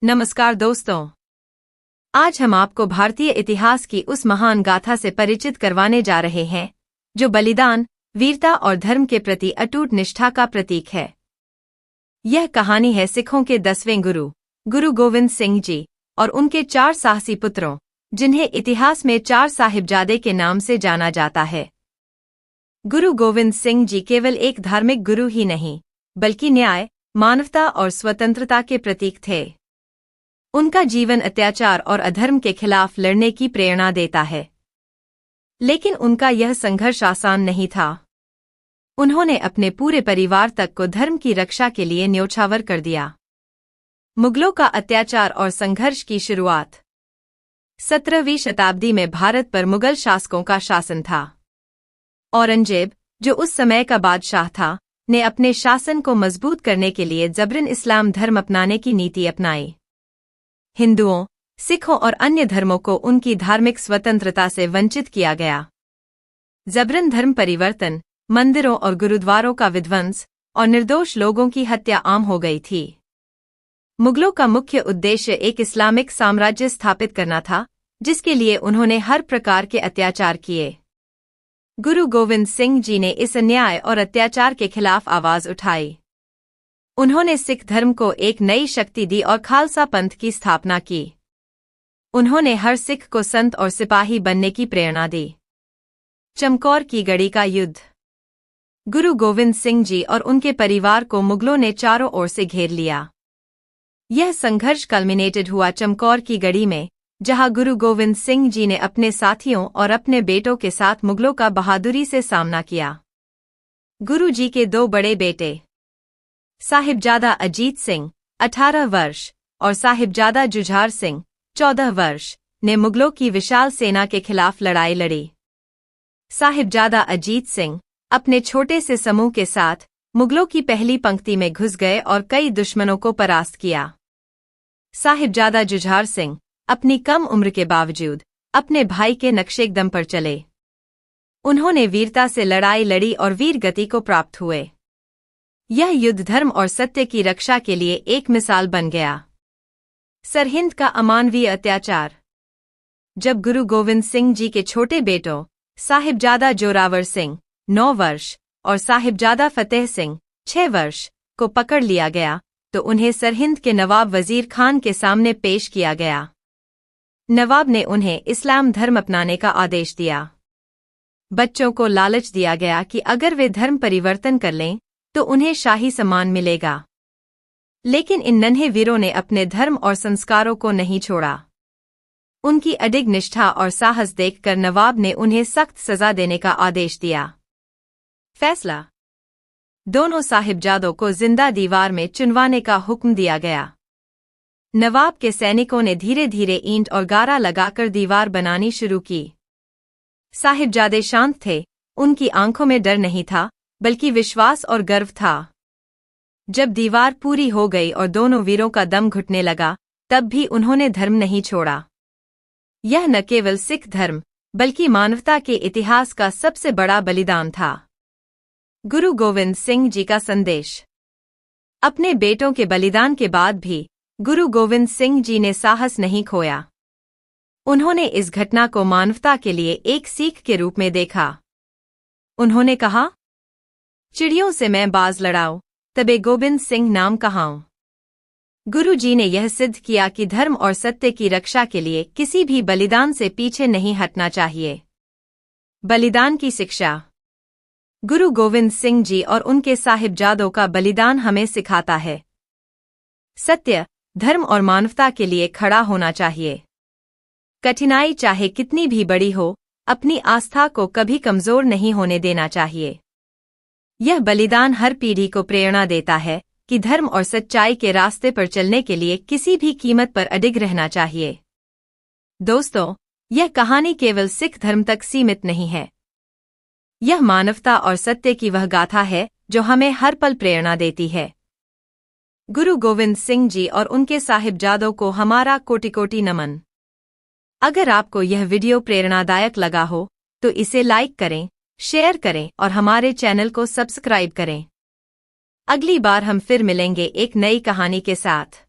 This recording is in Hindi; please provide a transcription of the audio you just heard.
नमस्कार दोस्तों, आज हम आपको भारतीय इतिहास की उस महान गाथा से परिचित करवाने जा रहे हैं जो बलिदान, वीरता और धर्म के प्रति अटूट निष्ठा का प्रतीक है। यह कहानी है सिखों के 10वें गुरु, गुरु गोविंद सिंह जी और उनके 4 साहसी पुत्रों, जिन्हें इतिहास में 4 साहिबजादे के नाम से जाना जाता है। गुरु गोविंद सिंह जी केवल एक धार्मिक गुरु ही नहीं, बल्कि न्याय, मानवता और स्वतंत्रता के प्रतीक थे। उनका जीवन अत्याचार और अधर्म के खिलाफ लड़ने की प्रेरणा देता है। लेकिन उनका यह संघर्ष आसान नहीं था। उन्होंने अपने पूरे परिवार तक को धर्म की रक्षा के लिए न्योछावर कर दिया। मुगलों का अत्याचार और संघर्ष की शुरुआत 17वीं शताब्दी में भारत पर मुगल शासकों का शासन था। औरंगजेब, जो उस समय का बादशाह था, ने अपने शासन को मजबूत करने के लिए जबरन इस्लाम धर्म अपनाने की नीति अपनाई। हिंदुओं, सिखों और अन्य धर्मों को उनकी धार्मिक स्वतंत्रता से वंचित किया गया। जबरन धर्म परिवर्तन, मंदिरों और गुरुद्वारों का विध्वंस और निर्दोष लोगों की हत्या आम हो गई थी। मुगलों का मुख्य उद्देश्य एक इस्लामिक साम्राज्य स्थापित करना था, जिसके लिए उन्होंने हर प्रकार के अत्याचार किए। गुरु गोविंद सिंह जी ने इस अन्याय और अत्याचार के खिलाफ आवाज उठाई। उन्होंने सिख धर्म को एक नई शक्ति दी और खालसा पंथ की स्थापना की। उन्होंने हर सिख को संत और सिपाही बनने की प्रेरणा दी। चमकौर की गढ़ी का युद्ध। गुरु गोविंद सिंह जी और उनके परिवार को मुगलों ने चारों ओर से घेर लिया। यह संघर्ष कल्मिनेटेड हुआ चमकौर की गढ़ी में, जहां गुरु गोविंद सिंह जी ने अपने साथियों और अपने बेटों के साथ मुगलों का बहादुरी से सामना किया। गुरु जी के 2 बड़े बेटे, साहिबजादा अजीत सिंह 18 वर्ष और साहिबजादा जुझार सिंह 14 वर्ष, ने मुगलों की विशाल सेना के खिलाफ लड़ाई लड़ी। साहिबजादा अजीत सिंह अपने छोटे से समूह के साथ मुगलों की पहली पंक्ति में घुस गए और कई दुश्मनों को परास्त किया। साहिबजादा जुझार सिंह अपनी कम उम्र के बावजूद अपने भाई के नक्शेकदम पर चले। उन्होंने वीरता से लड़ाई लड़ी और वीर गति को प्राप्त हुए। यह युद्ध धर्म और सत्य की रक्षा के लिए एक मिसाल बन गया। सरहिंद का अमानवीय अत्याचार। जब गुरु गोविंद सिंह जी के छोटे बेटों साहिबजादा जोरावर सिंह 9 वर्ष और साहिबजादा फतेह सिंह 6 वर्ष को पकड़ लिया गया, तो उन्हें सरहिंद के नवाब वजीर खान के सामने पेश किया गया। नवाब ने उन्हें इस्लाम धर्म अपनाने का आदेश दिया। बच्चों को लालच दिया गया कि अगर वे धर्म परिवर्तन कर लें तो उन्हें शाही सम्मान मिलेगा। लेकिन इन नन्हे वीरों ने अपने धर्म और संस्कारों को नहीं छोड़ा। उनकी अडिग निष्ठा और साहस देखकर नवाब ने उन्हें सख्त सजा देने का आदेश दिया। फैसला। दोनों साहिबजादों को जिंदा दीवार में चुनवाने का हुक्म दिया गया। नवाब के सैनिकों ने धीरे धीरे ईंट और गारा लगाकर दीवार बनानी शुरू की। साहिबजादे शांत थे, उनकी आंखों में डर नहीं था, बल्कि विश्वास और गर्व था। जब दीवार पूरी हो गई और दोनों वीरों का दम घुटने लगा, तब भी उन्होंने धर्म नहीं छोड़ा। यह न केवल सिख धर्म, बल्कि मानवता के इतिहास का सबसे बड़ा बलिदान था। गुरु गोविंद सिंह जी का संदेश। अपने बेटों के बलिदान के बाद भी गुरु गोविंद सिंह जी ने साहस नहीं खोया। उन्होंने इस घटना को मानवता के लिए एक सीख के रूप में देखा। उन्होंने कहा, चिड़ियों से मैं बाज लड़ाऊं, तबे गोविंद सिंह नाम कहाऊं। गुरु जी ने यह सिद्ध किया कि धर्म और सत्य की रक्षा के लिए किसी भी बलिदान से पीछे नहीं हटना चाहिए। बलिदान की शिक्षा। गुरु गोविंद सिंह जी और उनके साहिबजादों का बलिदान हमें सिखाता है, सत्य, धर्म और मानवता के लिए खड़ा होना चाहिए। कठिनाई चाहे कितनी भी बड़ी हो, अपनी आस्था को कभी कमजोर नहीं होने देना चाहिए। यह बलिदान हर पीढ़ी को प्रेरणा देता है कि धर्म और सच्चाई के रास्ते पर चलने के लिए किसी भी कीमत पर अडिग रहना चाहिए। दोस्तों, यह कहानी केवल सिख धर्म तक सीमित नहीं है। यह मानवता और सत्य की वह गाथा है जो हमें हर पल प्रेरणा देती है। गुरु गोविंद सिंह जी और उनके साहिबजादों को हमारा कोटि कोटि नमन। अगर आपको यह वीडियो प्रेरणादायक लगा हो तो इसे लाइक करें, शेयर करें और हमारे चैनल को सब्सक्राइब करें। अगली बार हम फिर मिलेंगे एक नई कहानी के साथ।